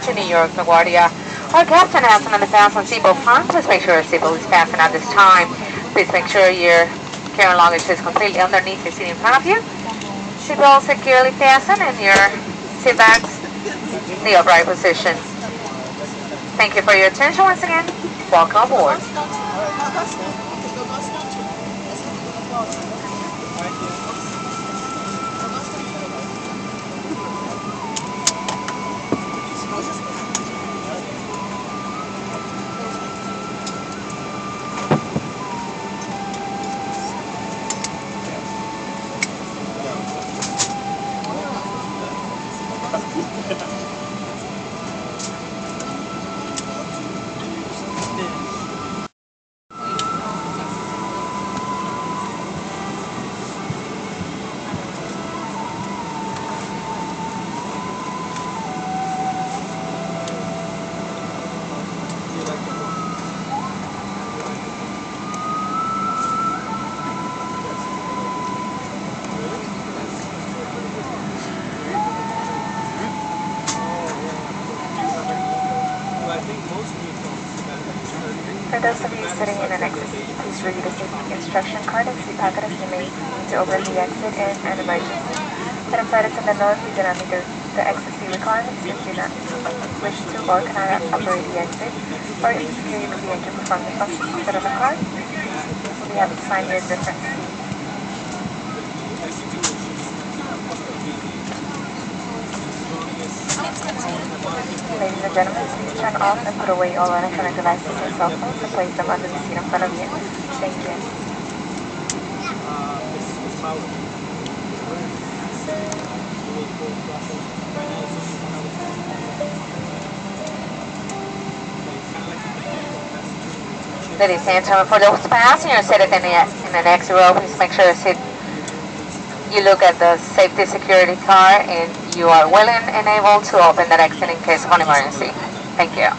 To New York, LaGuardia. Our captain has on the fasten seatbelt front. Please make sure your seatbelt is fastened at this time. Please make sure your carry-on luggage is completely underneath your seat in front of you. Seatbelt securely fastened and your seat bags in the upright position. Thank you for your attention once again. Welcome aboard. For those of you sitting in an exit seat, please read the safety instruction card and seat pocket as you may need to open the exit in an emergency. For the flight attendant know if you do not meet the exit seat requirements, if you do not wish to or cannot operate the exit, or if security with the engine perform the functions listed on the card, we'll be happy to find you a different seat. Ladies and gentlemen, please turn off and put away all electronic devices and cell phones and place them under the seat in front of you. Thank you. Ladies and gentlemen, for those passengers seated in the next row, please make sure you look at the safety security card and you are willing and able to open that exit in case of an emergency. Thank you.